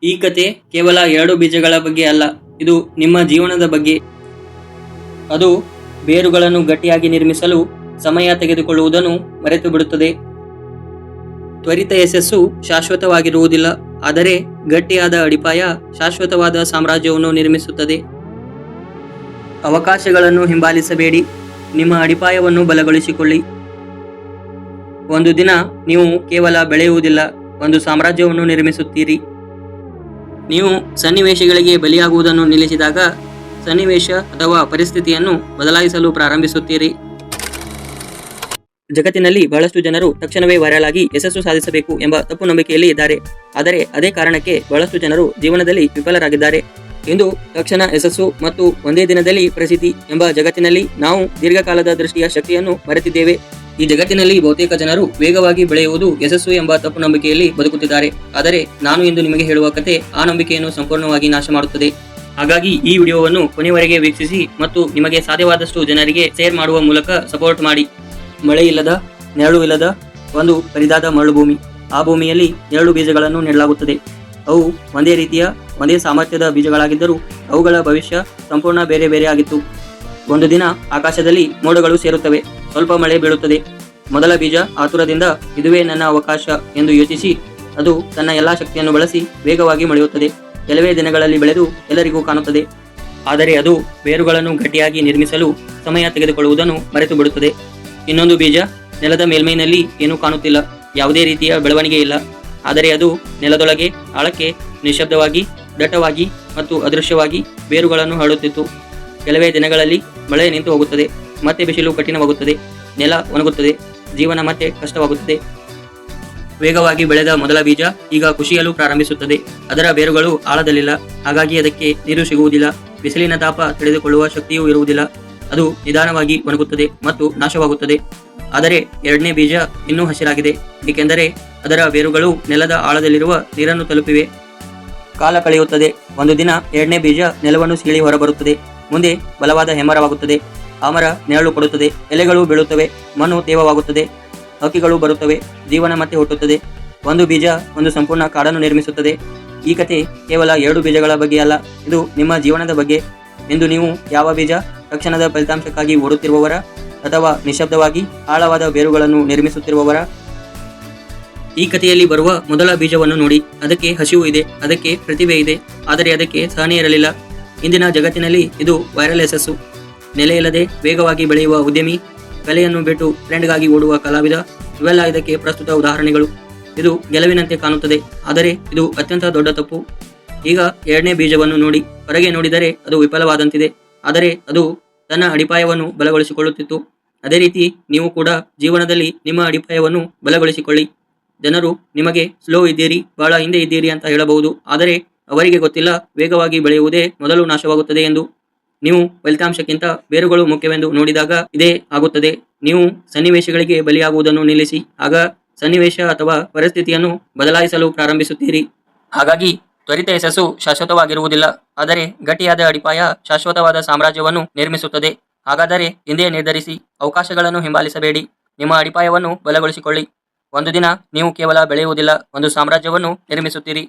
ಈ ಕತೆ ಕೇವಲ 2 ಬೀಜಗಳ ಬಗ್ಗೆ ಅಲ್ಲ, ಇದು ನಿಮ್ಮ ಜೀವನದ ಬಗ್ಗೆ. ಅದು ಬೇರುಗಳನ್ನು ಗಟ್ಟಿಯಾಗಿ ನಿರ್ಮಿಸಲು ಸಮಯ ತೆಗೆದುಕೊಳ್ಳುವುದನ್ನು ಮರೆತು ಬಿಡುತ್ತದೆ. ತ್ವರಿತ ಯಶಸ್ಸು ಶಾಶ್ವತವಾಗಿರುವುದಿಲ್ಲ, ಆದರೆ ಗಟ್ಟಿಯಾದ ಅಡಿಪಾಯ ಶಾಶ್ವತವಾದ ಸಾಮ್ರಾಜ್ಯವನ್ನು ನಿರ್ಮಿಸುತ್ತದೆ. ಅವಕಾಶಗಳನ್ನು ಹಿಂಬಾಲಿಸಬೇಡಿ, ನಿಮ್ಮ ಅಡಿಪಾಯವನ್ನು ಬಲಗೊಳಿಸಿಕೊಳ್ಳಿ. ಒಂದು ದಿನ ನೀವು ಕೇವಲ ಬೆಳೆಯುವುದಿಲ್ಲ, ಒಂದು ಸಾಮ್ರಾಜ್ಯವನ್ನು ನಿರ್ಮಿಸುತ್ತೀರಿ. ನೀವು ಸನ್ನಿವೇಶಗಳಿಗೆ ಬಲಿಯಾಗುವುದನ್ನು ನಿಲ್ಲಿಸಿದಾಗ ಸನ್ನಿವೇಶ ಅಥವಾ ಪರಿಸ್ಥಿತಿಯನ್ನು ಬದಲಾಯಿಸಲು ಪ್ರಾರಂಭಿಸುತ್ತೀರಿ. ಜಗತ್ತಿನಲ್ಲಿ ಬಹಳಷ್ಟು ಜನರು ತಕ್ಷಣವೇ ವೈರಲ್ ಆಗಿ ಯಶಸ್ಸು ಸಾಧಿಸಬೇಕು ಎಂಬ ತಪ್ಪು ನಂಬಿಕೆಯಲ್ಲಿ ಇದ್ದಾರೆ. ಆದರೆ ಅದೇ ಕಾರಣಕ್ಕೆ ಬಹಳಷ್ಟು ಜನರು ಜೀವನದಲ್ಲಿ ವಿಫಲರಾಗಿದ್ದಾರೆ. ಇಂದು ತಕ್ಷಣ ಯಶಸ್ಸು ಮತ್ತು ಒಂದೇ ದಿನದಲ್ಲಿ ಪ್ರಸಿದ್ಧಿ ಎಂಬ ಜಗತ್ತಿನಲ್ಲಿ ನಾವು ದೀರ್ಘಕಾಲದ ದೃಷ್ಟಿಯ ಶಕ್ತಿಯನ್ನು ಮರೆತಿದ್ದೇವೆ. ಈ ಜಗತ್ತಿನಲ್ಲಿ ಬಹುತೇಕ ಜನರು ವೇಗವಾಗಿ ಬೆಳೆಯುವುದು ಯಶಸ್ಸು ಎಂಬ ತಪ್ಪು ನಂಬಿಕೆಯಲ್ಲಿ ಬದುಕುತ್ತಿದ್ದಾರೆ. ಆದರೆ ನಾನು ಇಂದು ನಿಮಗೆ ಹೇಳುವ ಕತೆ ಆ ನಂಬಿಕೆಯನ್ನು ಸಂಪೂರ್ಣವಾಗಿ ನಾಶ ಮಾಡುತ್ತದೆ. ಹಾಗಾಗಿ ಈ ವಿಡಿಯೋವನ್ನು ಕೊನೆವರೆಗೆ ವೀಕ್ಷಿಸಿ ಮತ್ತು ನಿಮಗೆ ಸಾಧ್ಯವಾದಷ್ಟು ಜನರಿಗೆ ಶೇರ್ ಮಾಡುವ ಮೂಲಕ ಸಪೋರ್ಟ್ ಮಾಡಿ. ಮಳೆ ಇಲ್ಲದ, ನೆರಳು ಇಲ್ಲದ ಒಂದು ಬರಿದಾದ ಮರಳು ಭೂಮಿ. ಆ ಭೂಮಿಯಲ್ಲಿ 2 ಬೀಜಗಳನ್ನು ನೆಡಲಾಗುತ್ತದೆ. ಅವು ಒಂದೇ ರೀತಿಯ, ಒಂದೇ ಸಾಮರ್ಥ್ಯದ ಬೀಜಗಳಾಗಿದ್ದರೂ ಅವುಗಳ ಭವಿಷ್ಯ ಸಂಪೂರ್ಣ ಬೇರೆ ಬೇರೆ ಆಗಿತ್ತು. ಒಂದು ದಿನ ಆಕಾಶದಲ್ಲಿ ಮೋಡಗಳು ಸೇರುತ್ತವೆ, ಸ್ವಲ್ಪ ಮಳೆ ಬೀಳುತ್ತದೆ. ಮೊದಲ ಬೀಜ ಆತುರದಿಂದ ಇದುವೇ ನನ್ನ ಅವಕಾಶ ಎಂದು ಯೋಚಿಸಿ ಅದು ತನ್ನ ಎಲ್ಲಾ ಶಕ್ತಿಯನ್ನು ಬಳಸಿ ವೇಗವಾಗಿ ಮೊಳೆಯುತ್ತದೆ. ಕೆಲವೇ ದಿನಗಳಲ್ಲಿ ಬೆಳೆದು ಎಲ್ಲರಿಗೂ ಕಾಣುತ್ತದೆ. ಆದರೆ ಅದು ಬೇರುಗಳನ್ನು ಗಟ್ಟಿಯಾಗಿ ನಿರ್ಮಿಸಲು ಸಮಯ ತೆಗೆದುಕೊಳ್ಳುವುದನ್ನು ಮರೆತು ಬಿಡುತ್ತದೆ. ಇನ್ನೊಂದು ಬೀಜ ನೆಲದ ಮೇಲ್ಮೈನಲ್ಲಿ ಏನೂ ಕಾಣುತ್ತಿಲ್ಲ, ಯಾವುದೇ ರೀತಿಯ ಬೆಳವಣಿಗೆ ಇಲ್ಲ. ಆದರೆ ಅದು ನೆಲದೊಳಗೆ ಆಳಕ್ಕೆ ನಿಶ್ಶಬ್ದವಾಗಿ, ದಟ್ಟವಾಗಿ ಮತ್ತು ಅದೃಶ್ಯವಾಗಿ ಬೇರುಗಳನ್ನು ಹರಡುತ್ತಿತ್ತು. ಕೆಲವೇ ದಿನಗಳಲ್ಲಿ ಮಳೆ ನಿಂತು ಹೋಗುತ್ತದೆ, ಮತ್ತೆ ಬಿಸಿಲು ಕಠಿಣವಾಗುತ್ತದೆ, ನೆಲ ಒಣಗುತ್ತದೆ, ಜೀವನ ಮತ್ತೆ ಕಷ್ಟವಾಗುತ್ತದೆ. ವೇಗವಾಗಿ ಬೆಳೆದ ಮೊದಲ ಬೀಜ ಈಗ ಕುಸಿಯಲು ಪ್ರಾರಂಭಿಸುತ್ತದೆ. ಅದರ ಬೇರುಗಳು ಆಳದಲ್ಲಿಲ್ಲ, ಹಾಗಾಗಿ ಅದಕ್ಕೆ ನೀರು ಸಿಗುವುದಿಲ್ಲ, ಬಿಸಿಲಿನ ತಾಪ ತಡೆದುಕೊಳ್ಳುವ ಶಕ್ತಿಯೂ ಇರುವುದಿಲ್ಲ. ಅದು ನಿಧಾನವಾಗಿ ಒಣಗುತ್ತದೆ ಮತ್ತು ನಾಶವಾಗುತ್ತದೆ. ಆದರೆ ಎರಡನೇ ಬೀಜ ಇನ್ನೂ ಹಸಿರಾಗಿದೆ, ಏಕೆಂದರೆ ಅದರ ಬೇರುಗಳು ನೆಲದ ಆಳದಲ್ಲಿರುವ ನೀರನ್ನು ತಲುಪಿವೆ. ಕಾಲ ಕಳೆಯುತ್ತದೆ. ಒಂದು ದಿನ ಎರಡನೇ ಬೀಜ ನೆಲವನ್ನು ಸೀಳಿ ಹೊರಬರುತ್ತದೆ. ಮುಂದೆ ಬಲವಾದ ಹೆಮ್ಮರವಾಗುತ್ತದೆ. ಆ ಮರ ನೆರಳು ಕೊಡುತ್ತದೆ, ಎಲೆಗಳು ಬೀಳುತ್ತವೆ, ಮಣ್ಣು ತೇವವಾಗುತ್ತದೆ, ಹಕ್ಕಿಗಳು ಬರುತ್ತವೆ, ಜೀವನ ಮತ್ತೆ ಹುಟ್ಟುತ್ತದೆ. ಒಂದು ಬೀಜ ಒಂದು ಸಂಪೂರ್ಣ ಕಾಡನ್ನು ನಿರ್ಮಿಸುತ್ತದೆ. ಈ ಕತೆ ಕೇವಲ 2 ಬೀಜಗಳ ಬಗ್ಗೆ ಅಲ್ಲ, ಇದು ನಿಮ್ಮ ಜೀವನದ ಬಗ್ಗೆ. ಇಂದು ನೀವು ಯಾವ ಬೀಜ? ತಕ್ಷಣದ ಫಲಿತಾಂಶಕ್ಕಾಗಿ ಓಡುತ್ತಿರುವವರ, ಅಥವಾ ನಿಶ್ಶಬ್ದವಾಗಿ ಆಳವಾದ ಬೇರುಗಳನ್ನು ನಿರ್ಮಿಸುತ್ತಿರುವವರ? ಈ ಕಥೆಯಲ್ಲಿ ಬರುವ ಮೊದಲ ಬೀಜವನ್ನು ನೋಡಿ. ಅದಕ್ಕೆ ಹಸಿವು ಇದೆ, ಅದಕ್ಕೆ ಪ್ರತಿಭೆ ಇದೆ, ಆದರೆ ಅದಕ್ಕೆ ಸಹನೆ ಇರಲಿಲ್ಲ. ಇಂದಿನ ಜಗತ್ತಿನಲ್ಲಿ ಇದು ವೈರಲ್ ಯಶಸ್ಸು. ನೆಲೆಯಿಲ್ಲದೆ ವೇಗವಾಗಿ ಬೆಳೆಯುವ ಉದ್ಯಮಿ, ಕಲೆಯನ್ನು ಬಿಟ್ಟು ಟ್ರೆಂಡ್ಗಾಗಿ ಓಡುವ ಕಲಾವಿದ, ಇವೆಲ್ಲ ಇದಕ್ಕೆ ಪ್ರಸ್ತುತ ಉದಾಹರಣೆಗಳು. ಇದು ಗೆಲುವಿನಂತೆ ಕಾಣುತ್ತದೆ, ಆದರೆ ಇದು ಅತ್ಯಂತ ದೊಡ್ಡ ತಪ್ಪು. ಈಗ ಎರಡನೇ ಬೀಜವನ್ನು ನೋಡಿ. ಹೊರಗೆ ನೋಡಿದರೆ ಅದು ವಿಫಲವಾದಂತಿದೆ, ಆದರೆ ಅದು ತನ್ನ ಅಡಿಪಾಯವನ್ನು ಬಲಗೊಳಿಸಿಕೊಳ್ಳುತ್ತಿತ್ತು. ಅದೇ ರೀತಿ ನೀವು ಕೂಡ ಜೀವನದಲ್ಲಿ ನಿಮ್ಮ ಅಡಿಪಾಯವನ್ನು ಬಲಗೊಳಿಸಿಕೊಳ್ಳಿ. ಜನರು ನಿಮಗೆ ಸ್ಲೋ ಇದ್ದೀರಿ, ಬಹಳ ಹಿಂದೆ ಇದ್ದೀರಿ ಅಂತ ಹೇಳಬಹುದು, ಆದರೆ ಅವರಿಗೆ ಗೊತ್ತಿಲ್ಲ ವೇಗವಾಗಿ ಬೆಳೆಯುವುದೇ ಮೊದಲು ನಾಶವಾಗುತ್ತದೆ ಎಂದು. ನೀವು ಫಲಿತಾಂಶಕ್ಕಿಂತ ಬೇರುಗಳು ಮುಖ್ಯವೆಂದು ನೋಡಿದಾಗ ಇದೇ ಆಗುತ್ತದೆ. ನೀವು ಸನ್ನಿವೇಶಗಳಿಗೆ ಬಲಿಯಾಗುವುದನ್ನು ನಿಲ್ಲಿಸಿ, ಆಗ ಸನ್ನಿವೇಶ ಅಥವಾ ಪರಿಸ್ಥಿತಿಯನ್ನು ಬದಲಾಯಿಸಲು ಪ್ರಾರಂಭಿಸುತ್ತೀರಿ. ಹಾಗಾಗಿ ತ್ವರಿತ ಯಶಸ್ಸು ಶಾಶ್ವತವಾಗಿರುವುದಿಲ್ಲ, ಆದರೆ ಗಟ್ಟಿಯಾದ ಅಡಿಪಾಯ ಶಾಶ್ವತವಾದ ಸಾಮ್ರಾಜ್ಯವನ್ನು ನಿರ್ಮಿಸುತ್ತದೆ. ಹಾಗಾದರೆ ಹಿಂದೆ ನಿರ್ಧರಿಸಿ, ಅವಕಾಶಗಳನ್ನು ಹಿಂಬಾಲಿಸಬೇಡಿ, ನಿಮ್ಮ ಅಡಿಪಾಯವನ್ನು ಬಲಗೊಳಿಸಿಕೊಳ್ಳಿ. ಒಂದು ದಿನ ನೀವು ಕೇವಲ ಬೆಳೆಯುವುದಿಲ್ಲ, ಒಂದು ಸಾಮ್ರಾಜ್ಯವನ್ನು ನಿರ್ಮಿಸುತ್ತೀರಿ.